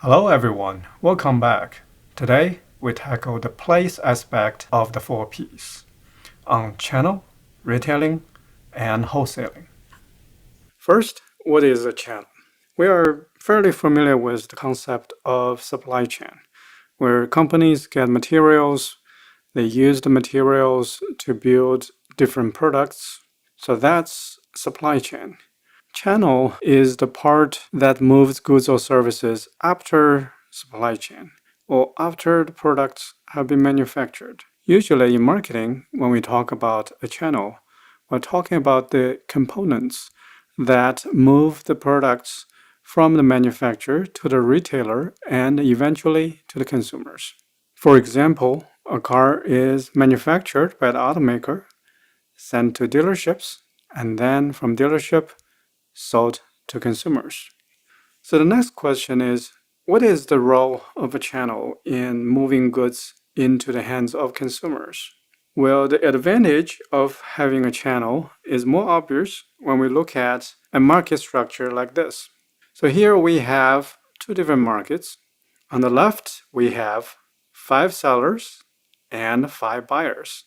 Hello everyone, welcome back. Today we tackle the place aspect of the 4Ps on channel, retailing, and wholesaling. First, what is a channel? We are fairly familiar with the concept of supply chain, where companies get materials, they use the materials to build different products. So that's supply chain. Channel is the part that moves goods or services after supply chain or after the products have been manufactured. Usually in marketing, when we talk about a channel, we're talking about the components that move the products from the manufacturer to the retailer and eventually to the consumers. For example, a car is manufactured by the automaker, sent to dealerships, and then from dealership sold to consumers. So the next question is, what is the role of a channel in moving goods into the hands of consumers? Well, the advantage of having a channel is more obvious when we look at a market structure like this. So here we have two different markets. On the left, we have 5 sellers and 5 buyers.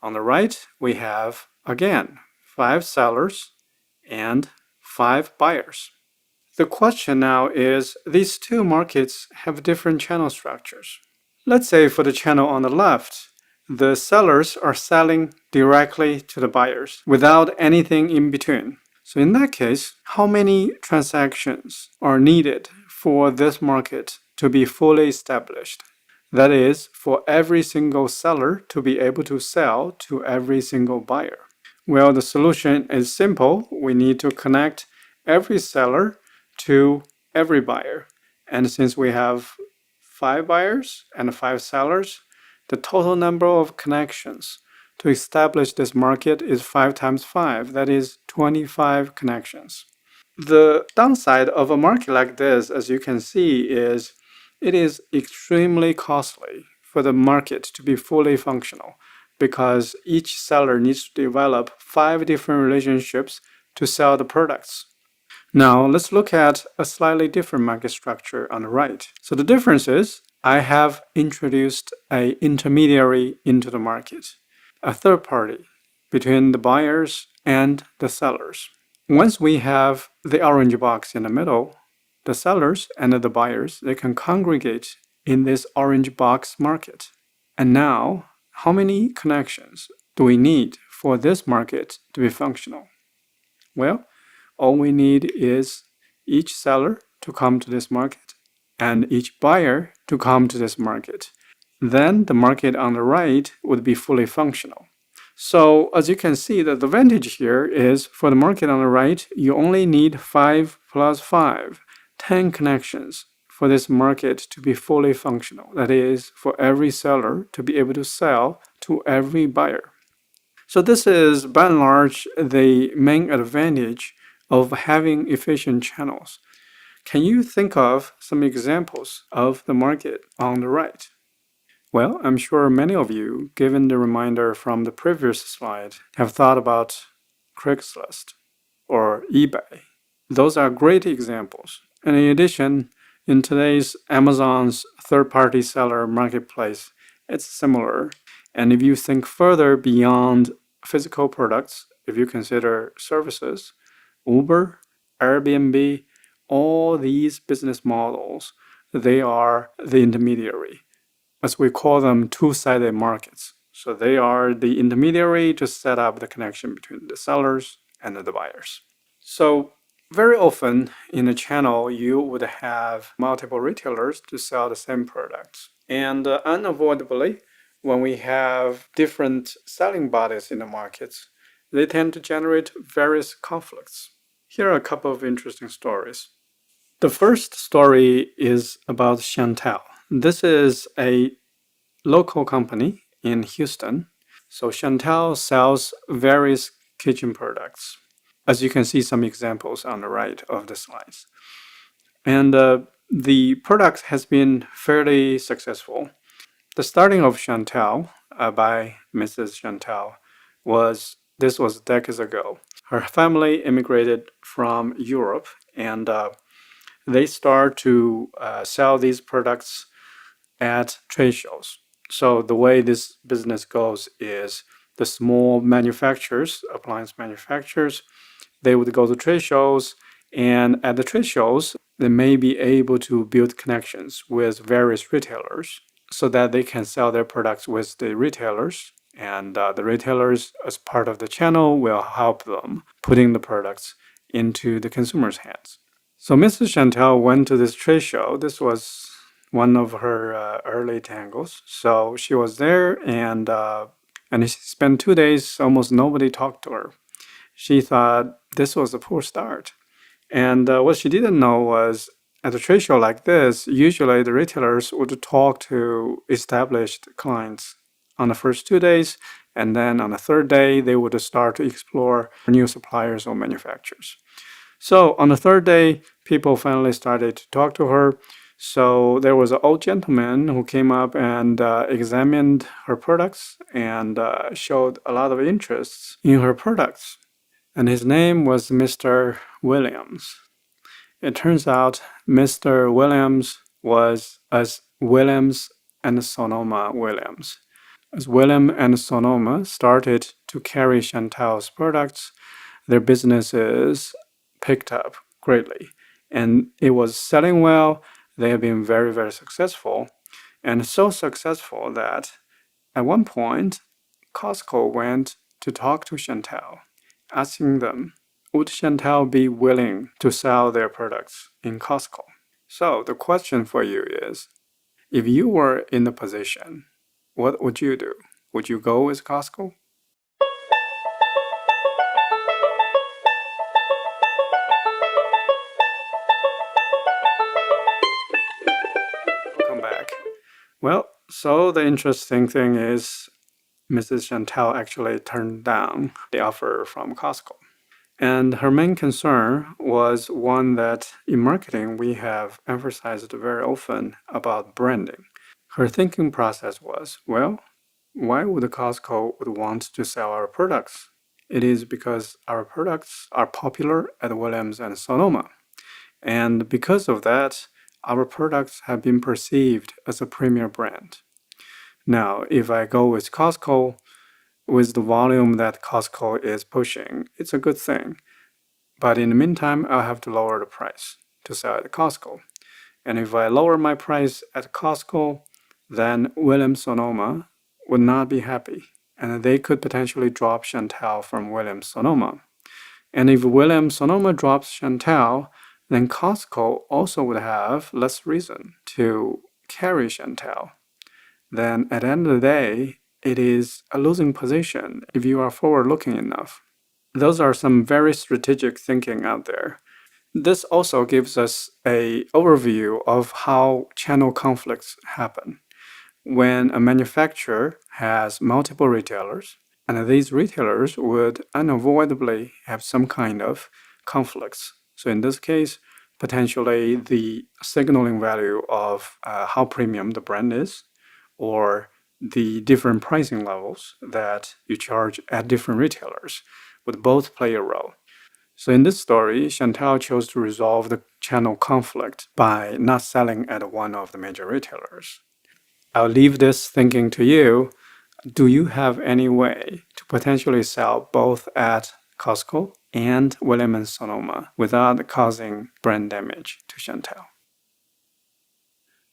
On the right, we have, again, 5 sellers and 5 buyers. The question now is, these two markets have different channel structures. Let's say for the channel on the left, the sellers are selling directly to the buyers without anything in between. So in that case, how many transactions are needed for this market to be fully established? That is, for every single seller to be able to sell to every single buyer. Well, the solution is simple. We need to connect every seller to every buyer. And since we have 5 buyers and 5 sellers, the total number of connections to establish this market is 5 times 5. That is 25 connections. The downside of a market like this, as you can see, is it is extremely costly for the market to be fully functional because each seller needs to develop 5 different relationships to sell the products. Now, let's look at a slightly different market structure on the right. So the difference is I have introduced an intermediary into the market, a third party between the buyers and the sellers. Once we have the orange box in the middle, the sellers and the buyers, they can congregate in this orange box market. And now, how many connections do we need for this market to be functional? Well, all we need is each seller to come to this market and each buyer to come to this market. Then the market on the right would be fully functional. So as you can see, the advantage here is for the market on the right, you only need 5 plus 5, 10 connections for this market to be fully functional. That is, for every seller to be able to sell to every buyer. So this is, by and large, the main advantage of having efficient channels. Can you think of some examples of the market on the right? Well, I'm sure many of you, given the reminder from the previous slide, have thought about Craigslist or eBay. Those are great examples. And in addition, in today's Amazon's third-party seller marketplace, it's similar. And if you think further beyond physical products, if you consider services, Uber, Airbnb, all these business models, they are the intermediary. As we call them, two-sided markets. So they are the intermediary to set up the connection between the sellers and the buyers. So very often in a channel, you would have multiple retailers to sell the same products. And unavoidably, when we have different selling bodies in the markets, they tend to generate various conflicts. Here are a couple of interesting stories. The first story is about Chantel. This is a local company in Houston. So Chantel sells various kitchen products. As you can see some examples on the right of the slides. And the product has been fairly successful. The starting of Chantel by Mrs. Chantel was decades ago. Her family immigrated from Europe and they start to sell these products at trade shows. So the way this business goes is the small manufacturers, appliance manufacturers, they would go to trade shows, and at the trade shows, they may be able to build connections with various retailers so that they can sell their products with the retailers. And the retailers, as part of the channel, will help them putting the products into the consumer's hands. So Mrs. Chantel went to this trade show. This was one of her early tangles. So she was there, and she spent 2 days. Almost nobody talked to her. She thought this was a poor start. And what she didn't know was at a trade show like this, usually the retailers would talk to established clients on the first 2 days, and then on the third day, they would start to explore new suppliers or manufacturers. So on the third day, people finally started to talk to her. So there was an old gentleman who came up and examined her products and showed a lot of interest in her products. And his name was Mr. Williams. It turns out Mr. Williams was as Williams and Sonoma Williams. As William and Sonoma started to carry Chantel's products, their businesses picked up greatly. And it was selling well. They have been very, very successful. And so successful that at one point, Costco went to talk to Chantel, asking them, would Chantel be willing to sell their products in Costco? So the question for you is, if you were in the position, what would you do? Would you go with Costco? Welcome back. Well, so the interesting thing is Mrs. Chantel actually turned down the offer from Costco. And her main concern was one that in marketing we have emphasized very often about branding. Her thinking process was, well, why would Costco would want to sell our products? It is because our products are popular at Williams and Sonoma. And because of that, our products have been perceived as a premier brand. Now, if I go with Costco, with the volume that Costco is pushing, it's a good thing. But in the meantime, I'll have to lower the price to sell at Costco. And if I lower my price at Costco, then Williams Sonoma would not be happy. And they could potentially drop Chantel from Williams Sonoma. And if Williams Sonoma drops Chantel, then Costco also would have less reason to carry Chantel. Then at the end of the day, it is a losing position if you are forward-looking enough. Those are some very strategic thinking out there. This also gives us an overview of how channel conflicts happen. When a manufacturer has multiple retailers, and these retailers would unavoidably have some kind of conflicts. So in this case, potentially the signaling value of how premium the brand is, or the different pricing levels that you charge at different retailers would both play a role. So in this story, Chantel chose to resolve the channel conflict by not selling at one of the major retailers. I'll leave this thinking to you. Do you have any way to potentially sell both at Costco and Williams Sonoma without causing brand damage to Chantel?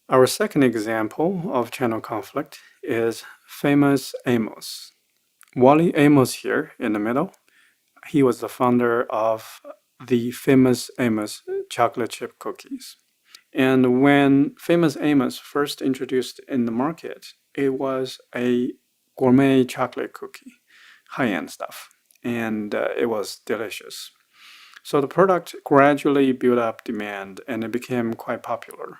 Our second example of channel conflict is Famous Amos. Wally Amos here in the middle. He was the founder of the Famous Amos chocolate chip cookies. And when Famous Amos first introduced in the market, it was a gourmet chocolate cookie, high-end stuff, and it was delicious. So the product gradually built up demand and it became quite popular.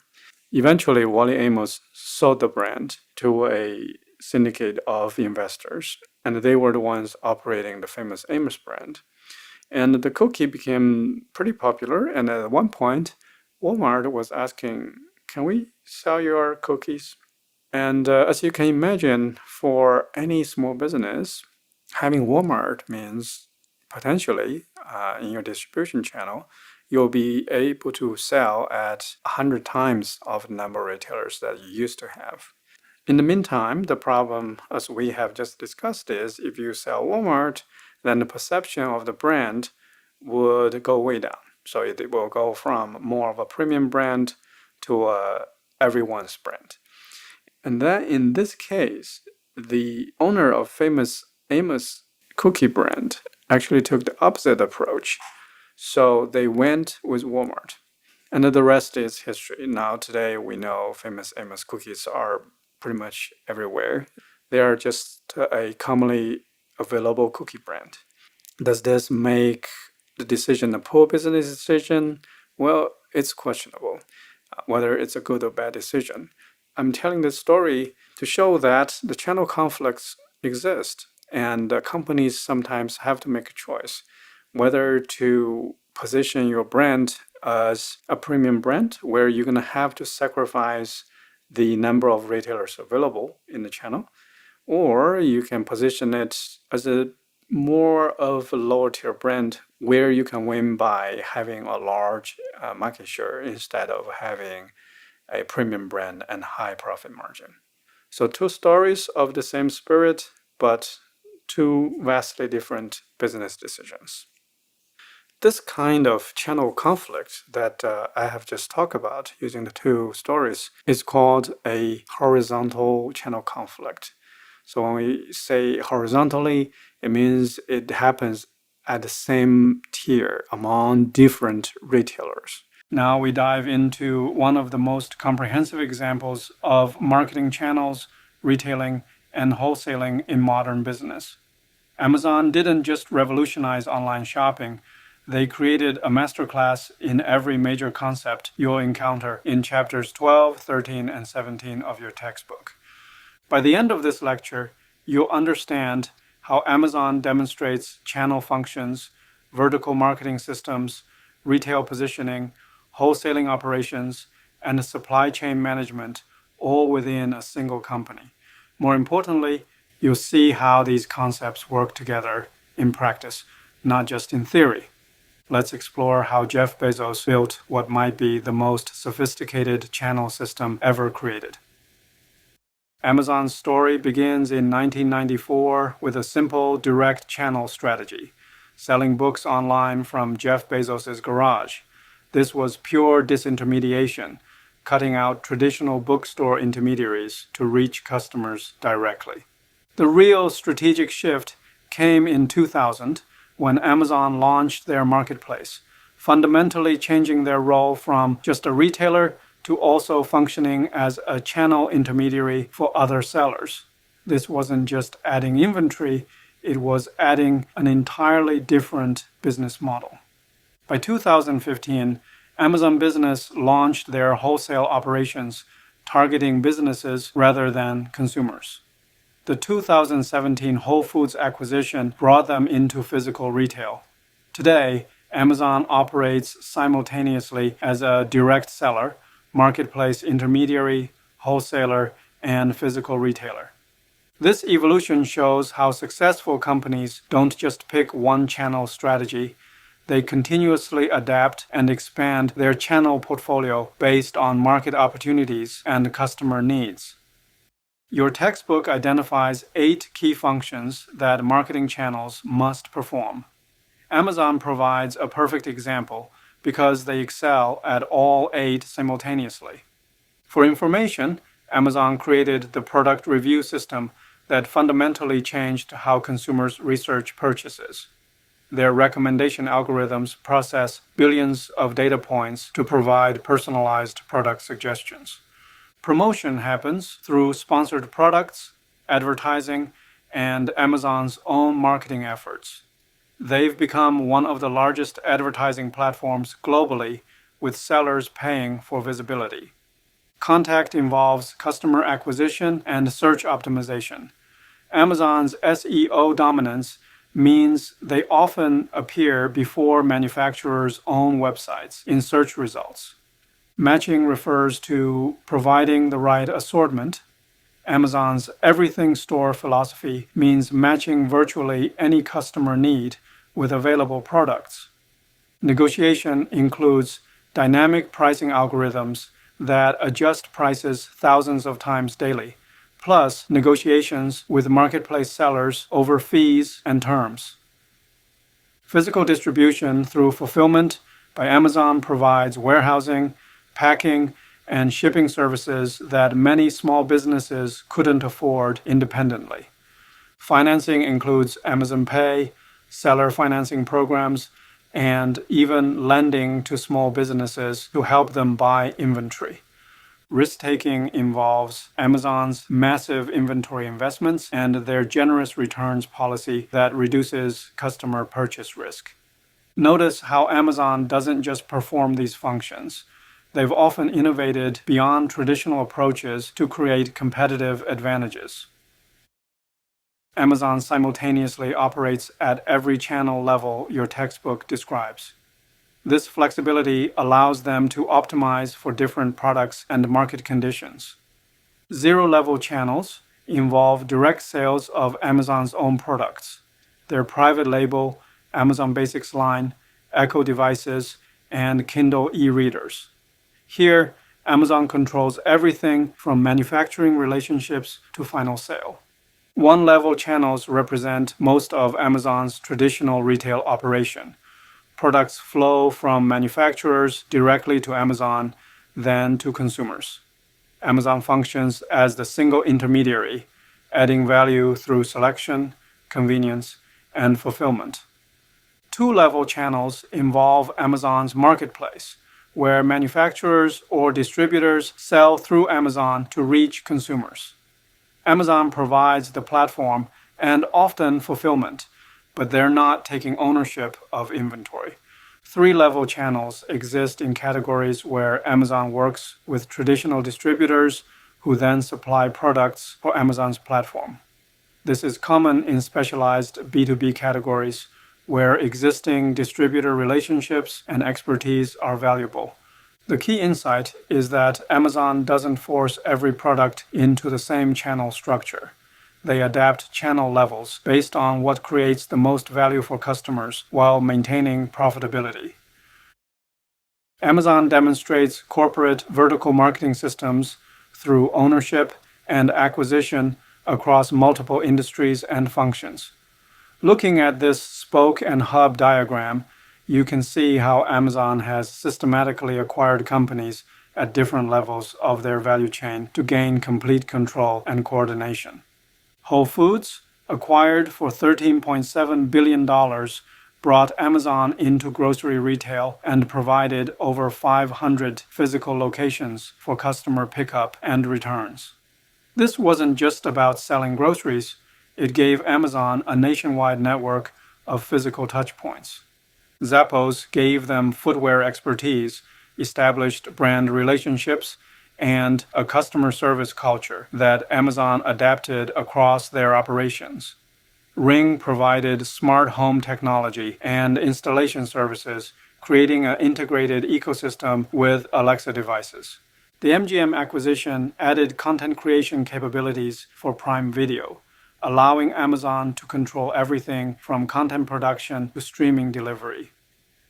Eventually, Wally Amos sold the brand to a syndicate of investors, and they were the ones operating the Famous Amos brand. And the cookie became pretty popular, and at one point, Walmart was asking, can we sell your cookies? And as you can imagine, for any small business, having Walmart means potentially in your distribution channel, you'll be able to sell at 100 times of the number of retailers that you used to have. In the meantime, the problem, as we have just discussed, is if you sell Walmart, then the perception of the brand would go way down. So it will go from more of a premium brand to everyone's brand. And then in this case, the owner of famous Amos cookie brand actually took the opposite approach. So they went with Walmart. And the rest is history. Now, today, we know famous Amos cookies are pretty much everywhere. They are just a commonly available cookie brand. Does this make the decision a poor business decision? Well, it's questionable whether it's a good or bad decision. I'm telling this story to show that the channel conflicts exist, and companies sometimes have to make a choice whether to position your brand as a premium brand, where you're going to have to sacrifice the number of retailers available in the channel, or you can position it as a more of a lower tier brand where you can win by having a large market share instead of having a premium brand and high profit margin. So two stories of the same spirit, but two vastly different business decisions. This kind of channel conflict that I have just talked about using the two stories is called a horizontal channel conflict. So when we say horizontally, it means it happens at the same tier among different retailers. Now we dive into one of the most comprehensive examples of marketing channels, retailing, and wholesaling in modern business. Amazon didn't just revolutionize online shopping. They created a masterclass in every major concept you'll encounter in chapters 12, 13, and 17 of your textbook. By the end of this lecture, you'll understand how Amazon demonstrates channel functions, vertical marketing systems, retail positioning, wholesaling operations, and supply chain management, all within a single company. More importantly, you'll see how these concepts work together in practice, not just in theory. Let's explore how Jeff Bezos built what might be the most sophisticated channel system ever created. Amazon's story begins in 1994 with a simple direct channel strategy, selling books online from Jeff Bezos' garage. This was pure disintermediation, cutting out traditional bookstore intermediaries to reach customers directly. The real strategic shift came in 2000 when Amazon launched their marketplace, fundamentally changing their role from just a retailer to also functioning as a channel intermediary for other sellers. This wasn't just adding inventory, it was adding an entirely different business model. By 2015, Amazon Business launched their wholesale operations, targeting businesses rather than consumers. The 2017 Whole Foods acquisition brought them into physical retail. Today, Amazon operates simultaneously as a direct seller, marketplace intermediary, wholesaler, and physical retailer. This evolution shows how successful companies don't just pick one channel strategy. They continuously adapt and expand their channel portfolio based on market opportunities and customer needs. Your textbook identifies 8 key functions that marketing channels must perform. Amazon provides a perfect example because they excel at all 8 simultaneously. For information, Amazon created the product review system that fundamentally changed how consumers research purchases. Their recommendation algorithms process billions of data points to provide personalized product suggestions. Promotion happens through sponsored products, advertising, and Amazon's own marketing efforts. They've become one of the largest advertising platforms globally, with sellers paying for visibility. Contact involves customer acquisition and search optimization. Amazon's SEO dominance means they often appear before manufacturers' own websites in search results. Matching refers to providing the right assortment. Amazon's everything store philosophy means matching virtually any customer need with available products. Negotiation includes dynamic pricing algorithms that adjust prices thousands of times daily, plus negotiations with marketplace sellers over fees and terms. Physical distribution through fulfillment by Amazon provides warehousing, packing, and shipping services that many small businesses couldn't afford independently. Financing includes Amazon Pay, seller financing programs, and even lending to small businesses to help them buy inventory. Risk-taking involves Amazon's massive inventory investments and their generous returns policy that reduces customer purchase risk. Notice how Amazon doesn't just perform these functions. They've often innovated beyond traditional approaches to create competitive advantages. Amazon simultaneously operates at every channel level your textbook describes. This flexibility allows them to optimize for different products and market conditions. Zero-level channels involve direct sales of Amazon's own products, their private label, Amazon Basics line, Echo devices, and Kindle e-readers. Here, Amazon controls everything from manufacturing relationships to final sale. One-level channels represent most of Amazon's traditional retail operation. Products flow from manufacturers directly to Amazon, then to consumers. Amazon functions as the single intermediary, adding value through selection, convenience, and fulfillment. Two-level channels involve Amazon's marketplace, where manufacturers or distributors sell through Amazon to reach consumers. Amazon provides the platform and often fulfillment, but they're not taking ownership of inventory. Three-level channels exist in categories where Amazon works with traditional distributors who then supply products for Amazon's platform. This is common in specialized B2B categories where existing distributor relationships and expertise are valuable. The key insight is that Amazon doesn't force every product into the same channel structure. They adapt channel levels based on what creates the most value for customers while maintaining profitability. Amazon demonstrates corporate vertical marketing systems through ownership and acquisition across multiple industries and functions. Looking at this spoke and hub diagram, you can see how Amazon has systematically acquired companies at different levels of their value chain to gain complete control and coordination. Whole Foods, acquired for $13.7 billion, brought Amazon into grocery retail and provided over 500 physical locations for customer pickup and returns. This wasn't just about selling groceries. It gave Amazon a nationwide network of physical touchpoints. Zappos gave them footwear expertise, established brand relationships, and a customer service culture that Amazon adapted across their operations. Ring provided smart home technology and installation services, creating an integrated ecosystem with Alexa devices. The MGM acquisition added content creation capabilities for Prime Video, allowing Amazon to control everything from content production to streaming delivery.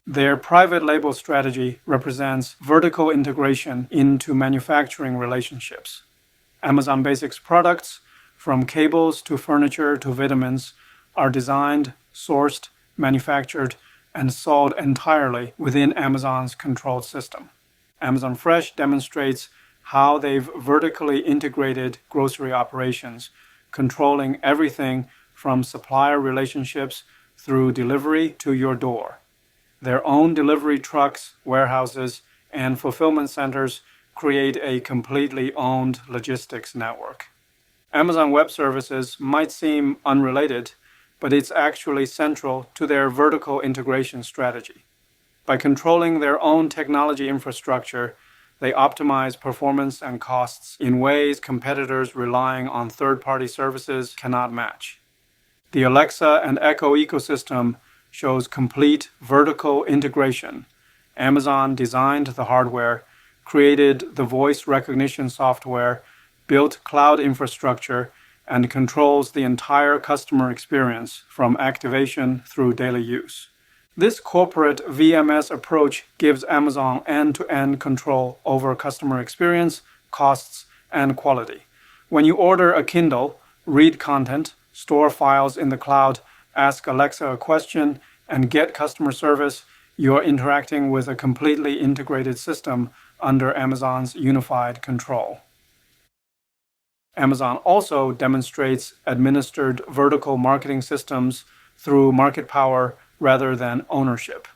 Their private label strategy represents vertical integration into manufacturing relationships. Amazon Basics products, from cables to furniture to vitamins, are designed, sourced, manufactured, and sold entirely within Amazon's controlled system. Amazon Fresh demonstrates how they've vertically integrated grocery operations, controlling everything from supplier relationships through delivery to your door. Their own delivery trucks, warehouses, and fulfillment centers create a completely owned logistics network. Amazon Web Services might seem unrelated, but it's actually central to their vertical integration strategy. By controlling their own technology infrastructure, they optimize performance and costs in ways competitors relying on third-party services cannot match. The Alexa and Echo ecosystem shows complete vertical integration. Amazon designed the hardware, created the voice recognition software, built cloud infrastructure, and controls the entire customer experience from activation through daily use. This corporate VMS approach gives Amazon end-to-end control over customer experience, costs, and quality. When you order a Kindle, read content, store files in the cloud, ask Alexa a question, and get customer service, you're interacting with a completely integrated system under Amazon's unified control. Amazon also demonstrates administered vertical marketing systems through market power rather than ownership.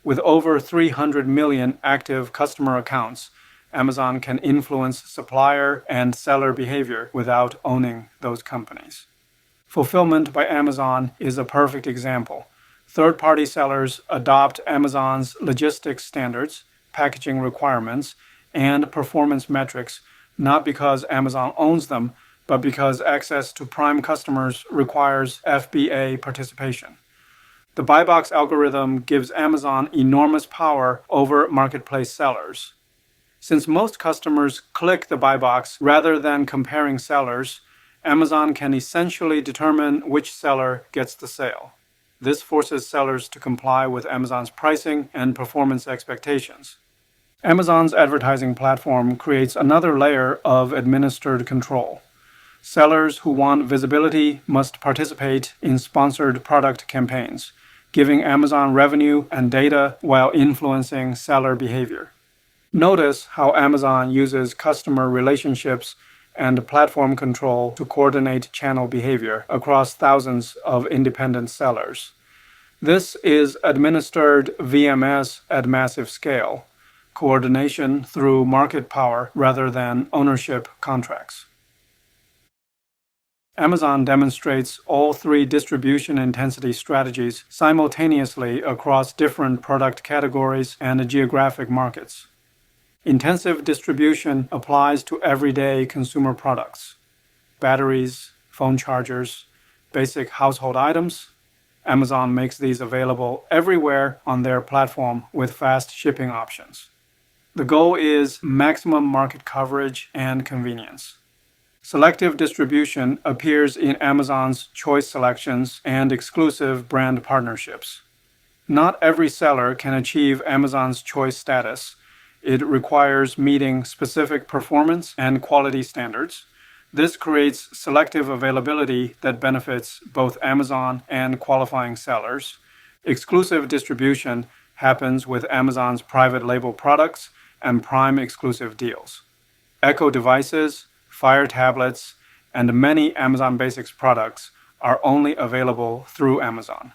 With over 300 million active customer accounts, Amazon can influence supplier and seller behavior without owning those companies. Fulfillment by Amazon is a perfect example. Third-party sellers adopt Amazon's logistics standards, packaging requirements, and performance metrics not because Amazon owns them, but because access to prime customers requires FBA participation. The buy box algorithm gives Amazon enormous power over marketplace sellers. Since most customers click the buy box rather than comparing sellers, Amazon can essentially determine which seller gets the sale. This forces sellers to comply with Amazon's pricing and performance expectations. Amazon's advertising platform creates another layer of administered control. Sellers who want visibility must participate in sponsored product campaigns, giving Amazon revenue and data while influencing seller behavior. Notice how Amazon uses customer relationships and platform control to coordinate channel behavior across thousands of independent sellers. This is administered VMS at massive scale, coordination through market power rather than ownership contracts. Amazon demonstrates all three distribution intensity strategies simultaneously across different product categories and geographic markets. Intensive distribution applies to everyday consumer products, batteries, phone chargers, basic household items. Amazon makes these available everywhere on their platform with fast shipping options. The goal is maximum market coverage and convenience. Selective distribution appears in Amazon's choice selections and exclusive brand partnerships. Not every seller can achieve Amazon's choice status. It requires meeting specific performance and quality standards. This creates selective availability that benefits both Amazon and qualifying sellers. Exclusive distribution happens with Amazon's private label products and Prime exclusive deals. Echo devices, Fire tablets, and many Amazon Basics products are only available through Amazon.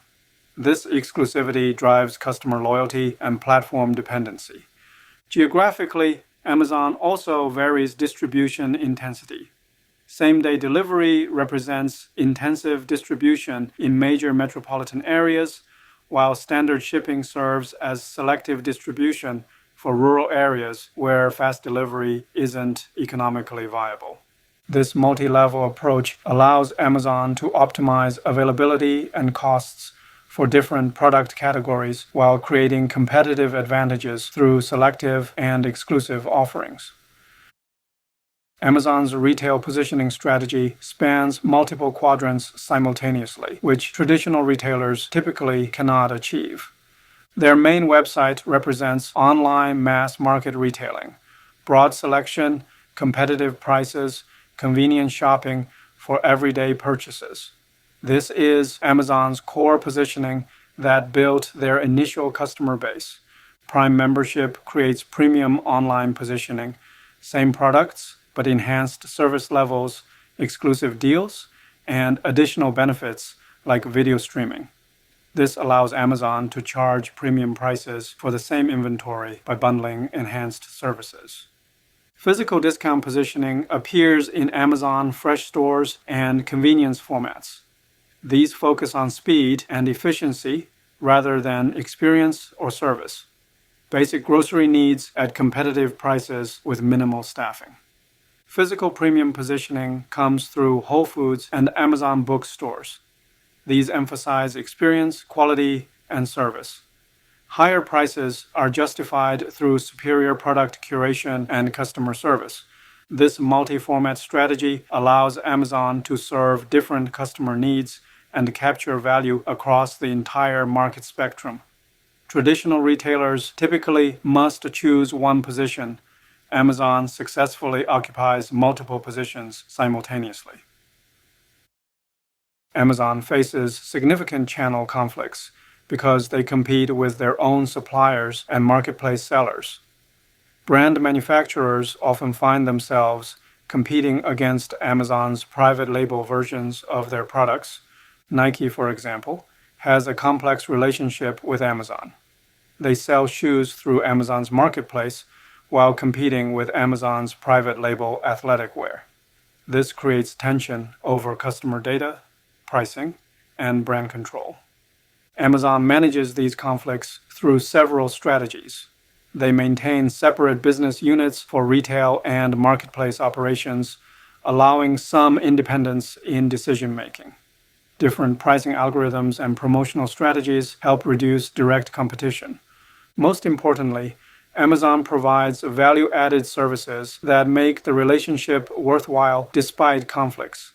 This exclusivity drives customer loyalty and platform dependency. Geographically, Amazon also varies distribution intensity. Same-day delivery represents intensive distribution in major metropolitan areas, while standard shipping serves as selective distribution for rural areas where fast delivery isn't economically viable. This multi-level approach allows Amazon to optimize availability and costs for different product categories while creating competitive advantages through selective and exclusive offerings. Amazon's retail positioning strategy spans multiple quadrants simultaneously, which traditional retailers typically cannot achieve. Their main website represents online mass market retailing, broad selection, competitive prices, convenient shopping for everyday purchases. This is Amazon's core positioning that built their initial customer base. Prime membership creates premium online positioning, same products, but enhanced service levels, exclusive deals, and additional benefits like video streaming. This allows Amazon to charge premium prices for the same inventory by bundling enhanced services. Physical discount positioning appears in Amazon Fresh stores and convenience formats. These focus on speed and efficiency rather than experience or service. Basic grocery needs at competitive prices with minimal staffing. Physical premium positioning comes through Whole Foods and Amazon bookstores. These emphasize experience, quality, and service. Higher prices are justified through superior product curation and customer service. This multi-format strategy allows Amazon to serve different customer needs and capture value across the entire market spectrum. traditional retailers typically must choose one position, Amazon successfully occupies multiple positions simultaneously. Amazon faces significant channel conflicts because they compete with their own suppliers and marketplace sellers. Brand manufacturers often find themselves competing against Amazon's private label versions of their products. Nike, for example, has a complex relationship with Amazon. They sell shoes through Amazon's marketplace while competing with Amazon's private label athletic wear. This creates tension over customer data, pricing, and brand control. Amazon manages these conflicts through several strategies. They maintain separate business units for retail and marketplace operations, allowing some independence in decision-making. Different pricing algorithms and promotional strategies help reduce direct competition. Most importantly, Amazon provides value-added services that make the relationship worthwhile despite conflicts.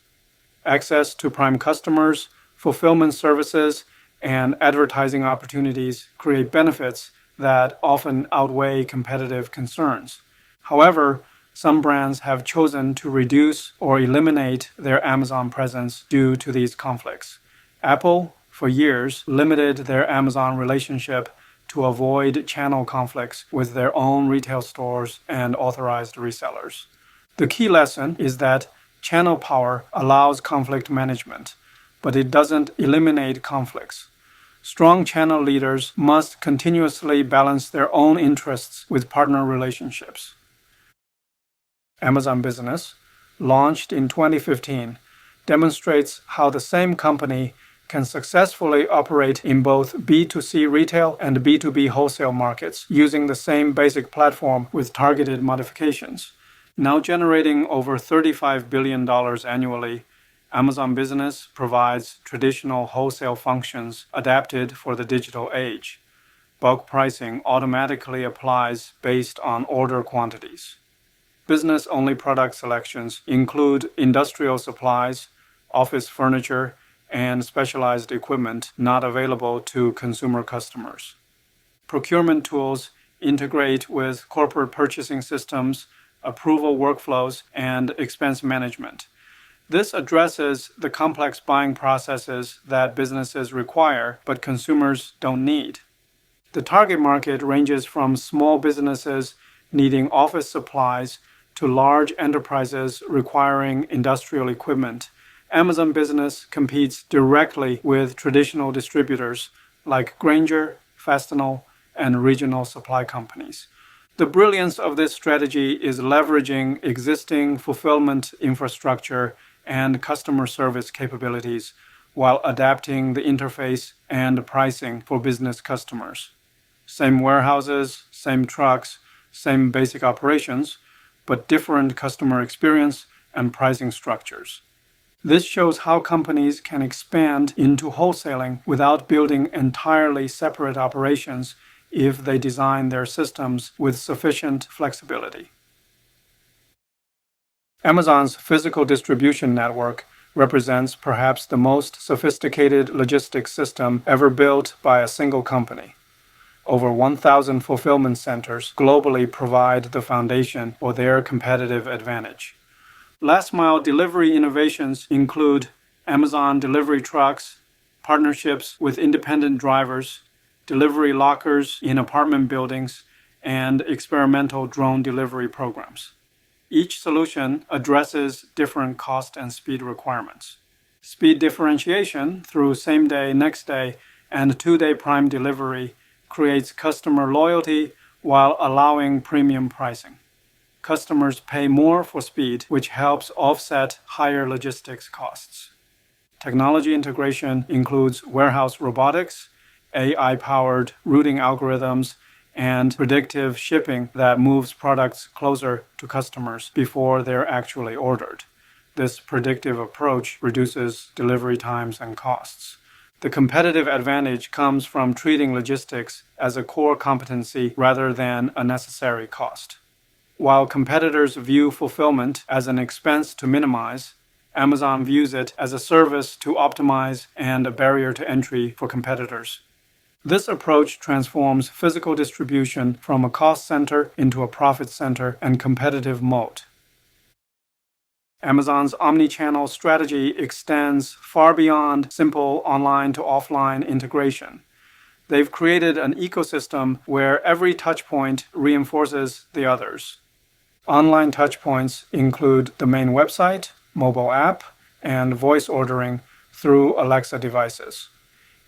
Access to prime customers, fulfillment services, and advertising opportunities create benefits that often outweigh competitive concerns. However, some brands have chosen to reduce or eliminate their Amazon presence due to these conflicts. Apple, for years, limited their Amazon relationship to avoid channel conflicts with their own retail stores and authorized resellers. The key lesson is that channel power allows conflict management, but it doesn't eliminate conflicts. Strong channel leaders must continuously balance their own interests with partner relationships. Amazon Business, launched in 2015, demonstrates how the same company can successfully operate in both B2C retail and B2B wholesale markets using the same basic platform with targeted modifications. Now generating over $35 billion annually, Amazon Business provides traditional wholesale functions adapted for the digital age. Bulk pricing automatically applies based on order quantities. Business-only product selections include industrial supplies, office furniture, and specialized equipment not available to consumer customers. Procurement tools integrate with corporate purchasing systems, approval workflows, and expense management. This addresses the complex buying processes that businesses require but consumers don't need. The target market ranges from small businesses needing office supplies to large enterprises requiring industrial equipment. Amazon Business competes directly with traditional distributors like Grainger, Fastenal, and regional supply companies. The brilliance of this strategy is leveraging existing fulfillment infrastructure and customer service capabilities while adapting the interface and pricing for business customers. Same warehouses, same trucks, same basic operations, but different customer experience and pricing structures. This shows how companies can expand into wholesaling without building entirely separate operations if they design their systems with sufficient flexibility. Amazon's physical distribution network represents perhaps the most sophisticated logistics system ever built by a single company. Over 1,000 fulfillment centers globally provide the foundation for their competitive advantage. Last-mile delivery innovations include Amazon delivery trucks, partnerships with independent drivers, delivery lockers in apartment buildings, and experimental drone delivery programs. Each solution addresses different cost and speed requirements. Speed differentiation through same-day, next-day, and two-day prime delivery creates customer loyalty while allowing premium pricing. Customers pay more for speed, which helps offset higher logistics costs. Technology integration includes warehouse robotics, AI-powered routing algorithms, and predictive shipping that moves products closer to customers before they're actually ordered. This predictive approach reduces delivery times and costs. The competitive advantage comes from treating logistics as a core competency rather than a necessary cost. While competitors view fulfillment as an expense to minimize, Amazon views it as a service to optimize and a barrier to entry for competitors. This approach transforms physical distribution from a cost center into a profit center and competitive moat. Amazon's omnichannel strategy extends far beyond simple online to offline integration. They've created an ecosystem where every touchpoint reinforces the others. Online touchpoints include the main website, mobile app, and voice ordering through Alexa devices.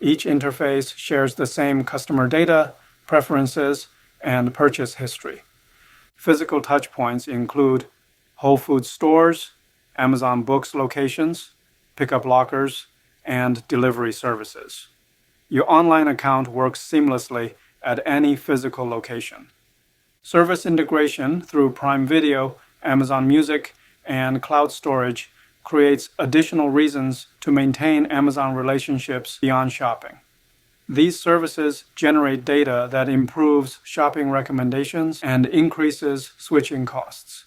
Each interface shares the same customer data, preferences, and purchase history. Physical touchpoints include Whole Foods stores, Amazon Books locations, pickup lockers, and delivery services. Your online account works seamlessly at any physical location. Service integration through Prime Video, Amazon Music, and cloud storage creates additional reasons to maintain Amazon relationships beyond shopping. These services generate data that improves shopping recommendations and increases switching costs.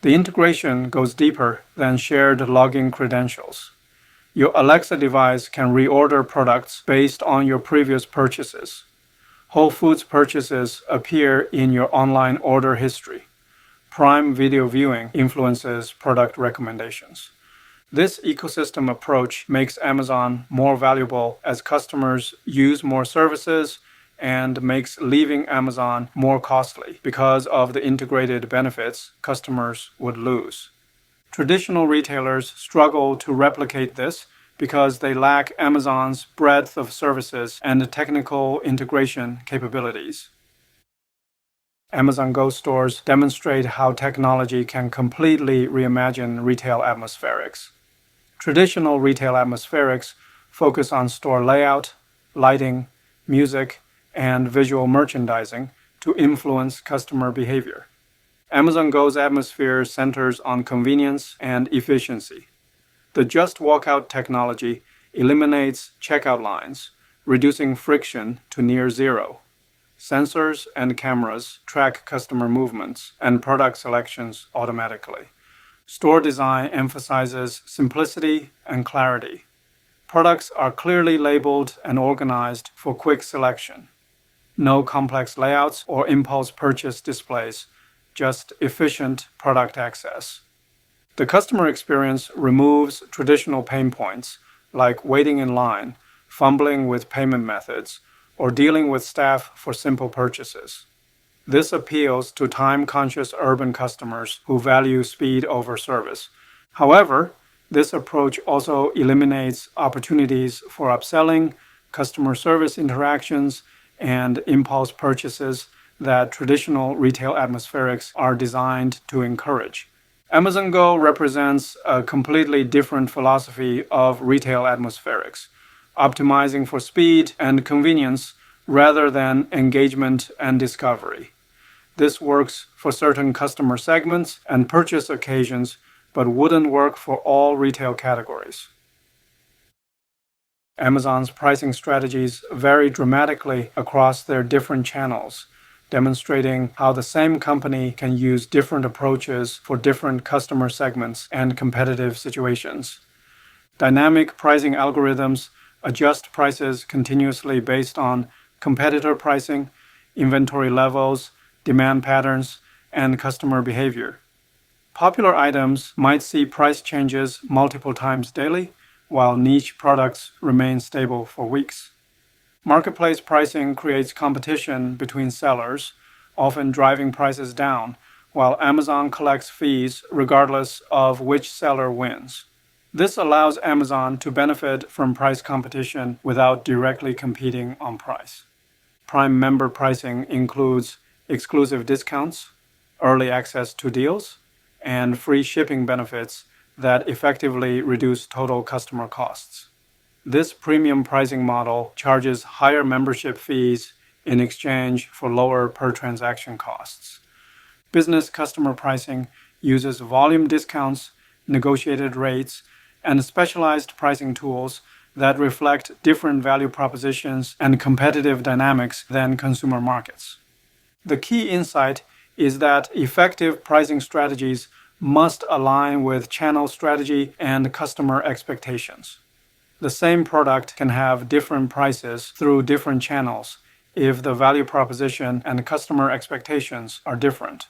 The integration goes deeper than shared login credentials. Your Alexa device can reorder products based on your previous purchases. Whole Foods purchases appear in your online order history. Prime Video viewing influences product recommendations. This ecosystem approach makes Amazon more valuable as customers use more services and makes leaving Amazon more costly because of the integrated benefits customers would lose. Traditional retailers struggle to replicate this because they lack Amazon's breadth of services and technical integration capabilities. Amazon Go stores demonstrate how technology can completely reimagine retail atmospherics. Traditional retail atmospherics focus on store layout, lighting, music, and visual merchandising to influence customer behavior. Amazon Go's atmosphere centers on convenience and efficiency. The Just Walkout technology eliminates checkout lines, reducing friction to near zero. Sensors and cameras track customer movements and product selections automatically. Store design emphasizes simplicity and clarity. Products are clearly labeled and organized for quick selection. No complex layouts or impulse purchase displays, just efficient product access. The customer experience removes traditional pain points like waiting in line, fumbling with payment methods, or dealing with staff for simple purchases. This appeals to time-conscious urban customers who value speed over service. However, this approach also eliminates opportunities for upselling, customer service interactions, and impulse purchases that traditional retail atmospherics are designed to encourage. Amazon Go represents a completely different philosophy of retail atmospherics, optimizing for speed and convenience rather than engagement and discovery. This works for certain customer segments and purchase occasions, but wouldn't work for all retail categories. Amazon's pricing strategies vary dramatically across their different channels, demonstrating how the same company can use different approaches for different customer segments and competitive situations. Dynamic pricing algorithms adjust prices continuously based on competitor pricing, inventory levels, demand patterns, and customer behavior. Popular items might see price changes multiple times daily, while niche products remain stable for weeks. Marketplace pricing creates competition between sellers, often driving prices down, while Amazon collects fees regardless of which seller wins. This allows Amazon to benefit from price competition without directly competing on price. Prime member pricing includes exclusive discounts, early access to deals, and free shipping benefits that effectively reduce total customer costs. This premium pricing model charges higher membership fees in exchange for lower per transaction costs. Business customer pricing uses volume discounts, negotiated rates, and specialized pricing tools that reflect different value propositions and competitive dynamics than consumer markets. The key insight is that effective pricing strategies must align with channel strategy and customer expectations. The same product can have different prices through different channels if the value proposition and customer expectations are different.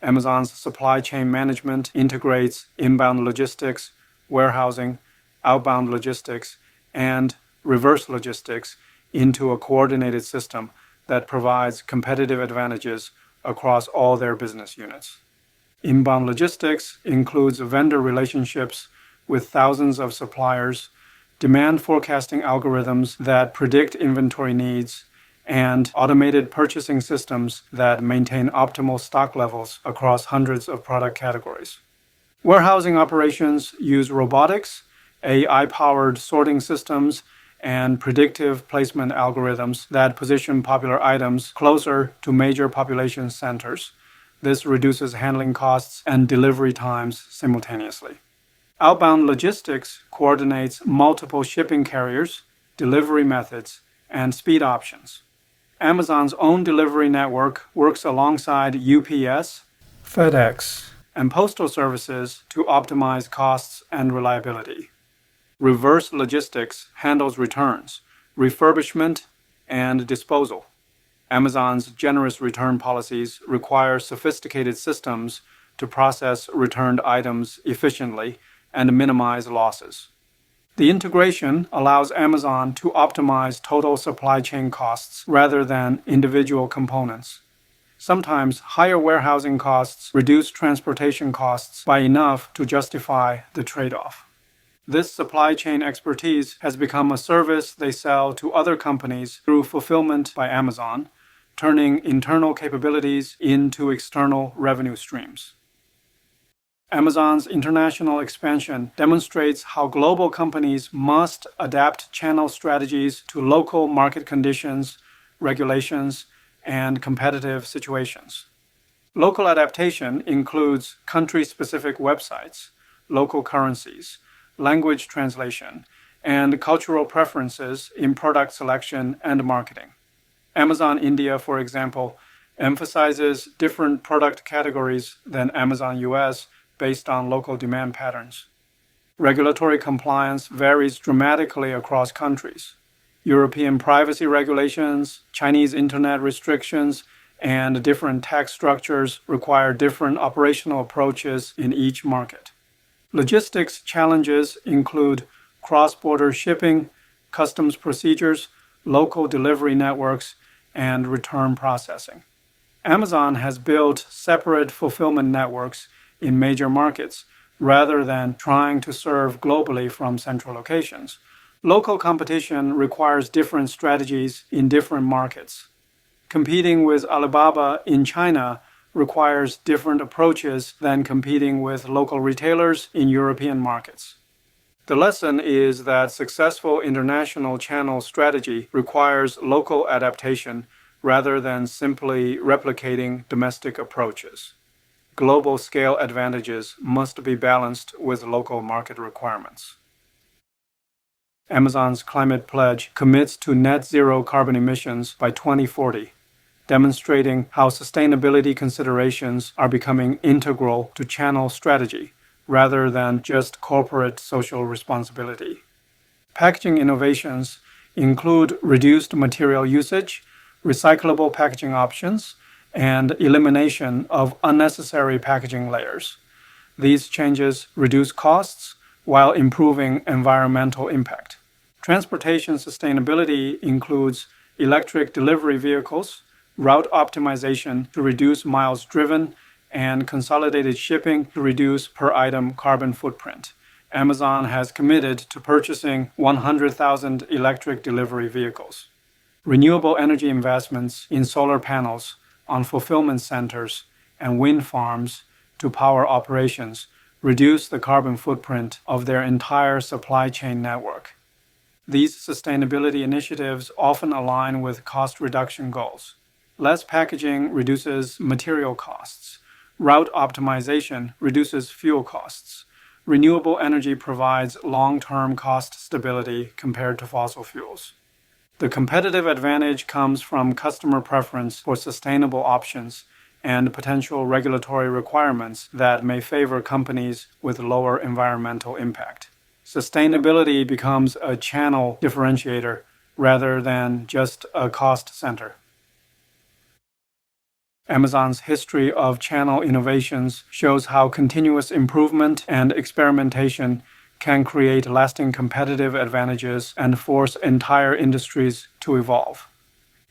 Amazon's supply chain management integrates inbound logistics, warehousing, outbound logistics, and reverse logistics into a coordinated system that provides competitive advantages across all their business units. Inbound logistics includes vendor relationships with thousands of suppliers, demand forecasting algorithms that predict inventory needs, and automated purchasing systems that maintain optimal stock levels across hundreds of product categories. Warehousing operations use robotics, AI-powered sorting systems, and predictive placement algorithms that position popular items closer to major population centers. This reduces handling costs and delivery times simultaneously. Outbound logistics coordinates multiple shipping carriers, delivery methods, and speed options. Amazon's own delivery network works alongside UPS, FedEx, and postal services to optimize costs and reliability. Reverse logistics handles returns, refurbishment, and disposal. Amazon's generous return policies require sophisticated systems to process returned items efficiently and minimize losses. The integration allows Amazon to optimize total supply chain costs rather than individual components. Sometimes higher warehousing costs reduce transportation costs by enough to justify the trade-off. This supply chain expertise has become a service they sell to other companies through Fulfillment by Amazon, turning internal capabilities into external revenue streams. Amazon's international expansion demonstrates how global companies must adapt channel strategies to local market conditions, regulations, and competitive situations. Local adaptation includes country-specific websites, local currencies, language translation, and cultural preferences in product selection and marketing. Amazon India, for example, emphasizes different product categories than Amazon US based on local demand patterns. Regulatory compliance varies dramatically across countries. European privacy regulations, Chinese internet restrictions, and different tax structures require different operational approaches in each market. Logistics challenges include cross-border shipping, customs procedures, local delivery networks, and return processing. Amazon has built separate fulfillment networks in major markets rather than trying to serve globally from central locations. Local competition requires different strategies in different markets. Competing with Alibaba in China requires different approaches than competing with local retailers in European markets. The lesson is that successful international channel strategy requires local adaptation rather than simply replicating domestic approaches. Global scale advantages must be balanced with local market requirements. Amazon's climate pledge commits to net zero carbon emissions by 2040, demonstrating how sustainability considerations are becoming integral to channel strategy rather than just corporate social responsibility. Packaging innovations include reduced material usage, recyclable packaging options, and elimination of unnecessary packaging layers. These changes reduce costs while improving environmental impact. Transportation sustainability includes electric delivery vehicles, route optimization to reduce miles driven, and consolidated shipping to reduce per-item carbon footprint. Amazon has committed to purchasing 100,000 electric delivery vehicles. Renewable energy investments in solar panels on fulfillment centers and wind farms to power operations reduce the carbon footprint of their entire supply chain network. These sustainability initiatives often align with cost reduction goals. Less packaging reduces material costs. Route optimization reduces fuel costs. Renewable energy provides long-term cost stability compared to fossil fuels. The competitive advantage comes from customer preference for sustainable options and potential regulatory requirements that may favor companies with lower environmental impact. sustainability becomes a channel differentiator rather than just a cost center. Amazon's history of channel innovations shows how continuous improvement and experimentation can create lasting competitive advantages and force entire industries to evolve.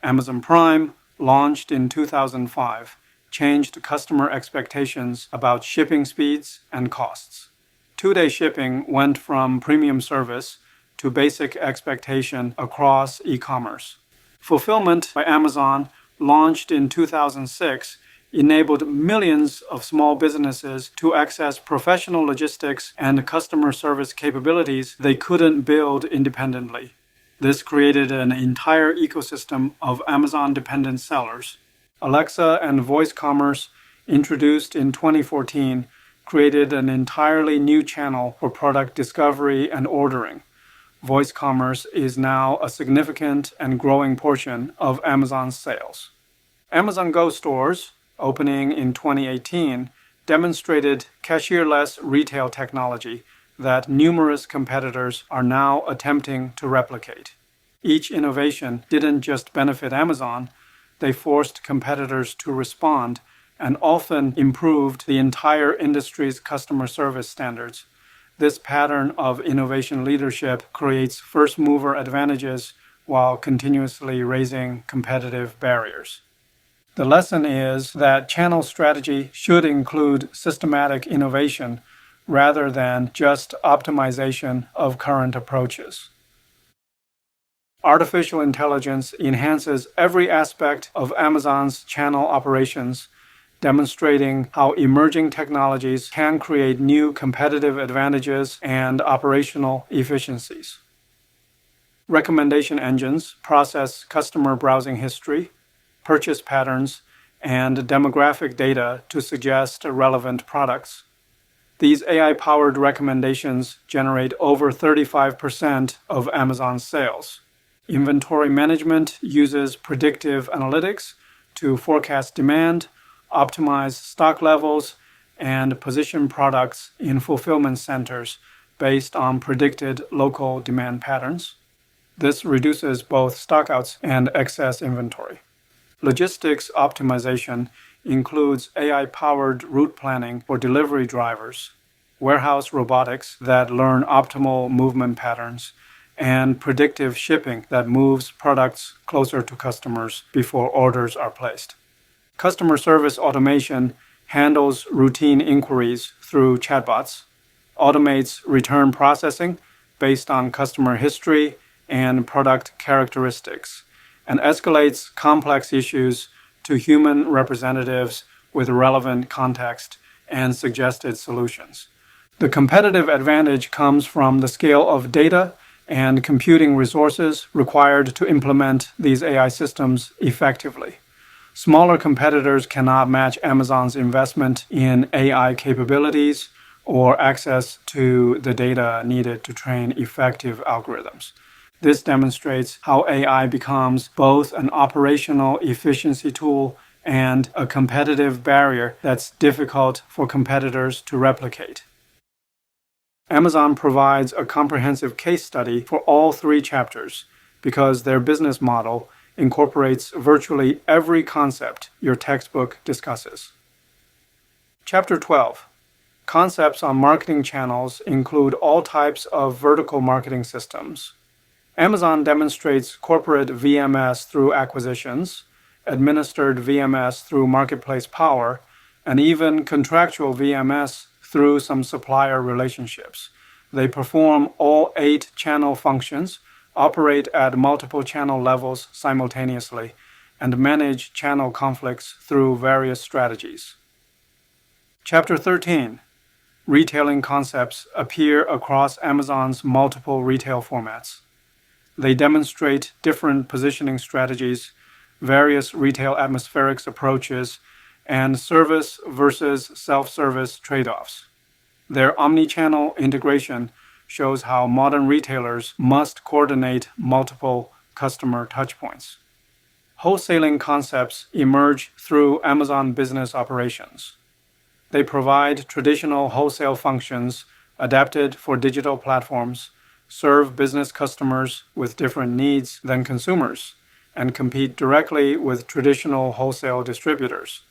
Amazon Prime, launched in 2005, changed customer expectations about shipping speeds and costs. Two-day shipping went from premium service to basic expectation across e-commerce. Fulfillment by Amazon, launched in 2006, enabled millions of small businesses to access professional logistics and customer service capabilities they couldn't build independently. This created an entire ecosystem of Amazon-dependent sellers. Alexa and voice commerce, introduced in 2014, created an entirely new channel for product discovery and ordering. Voice commerce is now a significant and growing portion of Amazon's sales. Amazon Go stores, opening in 2018, demonstrated cashierless retail technology that numerous competitors are now attempting to replicate. Each innovation didn't just benefit Amazon, they forced competitors to respond and often improved the entire industry's customer service standards. This pattern of innovation leadership creates first-mover advantages while continuously raising competitive barriers. The lesson is that channel strategy should include systematic innovation rather than just optimization of current approaches. Artificial intelligence enhances every aspect of Amazon's channel operations, demonstrating how emerging technologies can create new competitive advantages and operational efficiencies. Recommendation engines process customer browsing history, purchase patterns, and demographic data to suggest relevant products. These AI-powered recommendations generate over 35% of Amazon's sales. Inventory management uses predictive analytics to forecast demand, optimize stock levels, and position products in fulfillment centers based on predicted local demand patterns. This reduces both stockouts and excess inventory. Logistics optimization includes AI-powered route planning for delivery drivers, warehouse robotics that learn optimal movement patterns, and predictive shipping that moves products closer to customers before orders are placed. Customer service automation handles routine inquiries through chatbots, automates return processing based on customer history and product characteristics, and escalates complex issues to human representatives with relevant context and suggested solutions. The competitive advantage comes from the scale of data and computing resources required to implement these AI systems effectively. Smaller competitors cannot match Amazon's investment in AI capabilities or access to the data needed to train effective algorithms. This demonstrates how AI becomes both an operational efficiency tool and a competitive barrier that's difficult for competitors to replicate. Amazon provides a comprehensive case study for all three chapters because their business model incorporates virtually every concept your textbook discusses. Chapter 12. Concepts on marketing channels include all types of vertical marketing systems. Amazon demonstrates corporate VMS through acquisitions, administered VMS through marketplace power, and even contractual VMS through some supplier relationships. They perform all 8 channel functions, operate at multiple channel levels simultaneously, and manage channel conflicts through various strategies. Chapter 13. Retailing concepts appear across Amazon's multiple retail formats. They demonstrate different positioning strategies, various retail atmospherics approaches, and service versus self-service trade-offs. Their omnichannel integration shows how modern retailers must coordinate multiple customer touchpoints. Wholesaling concepts emerge through Amazon Business Operations. They provide traditional wholesale functions, adapted for digital platforms, serve business customers with different needs than consumers, and compete directly with traditional wholesale distributors.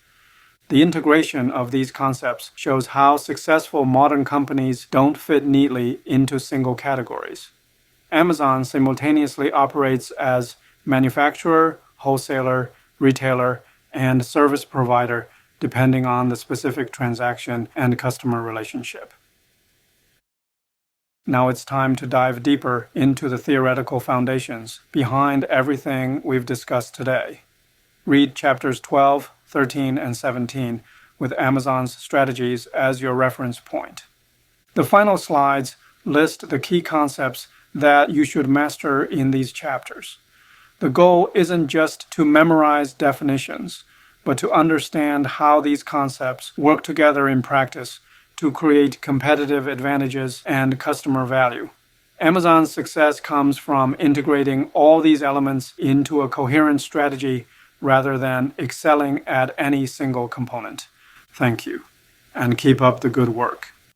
The integration of these concepts shows how successful modern companies don't fit neatly into single categories. Amazon simultaneously operates as manufacturer, wholesaler, retailer, and service provider, depending on the specific transaction and customer relationship. Now it's time to dive deeper into the theoretical foundations behind everything we've discussed today. Read chapters 12, 13, and 17 with Amazon's strategies as your reference point. The final slides list the key concepts that you should master in these chapters. The goal isn't just to memorize definitions, but to understand how these concepts work together in practice to create competitive advantages and customer value. Amazon's success comes from integrating all these elements into a coherent strategy rather than excelling at any single component. Thank you, and keep up the good work.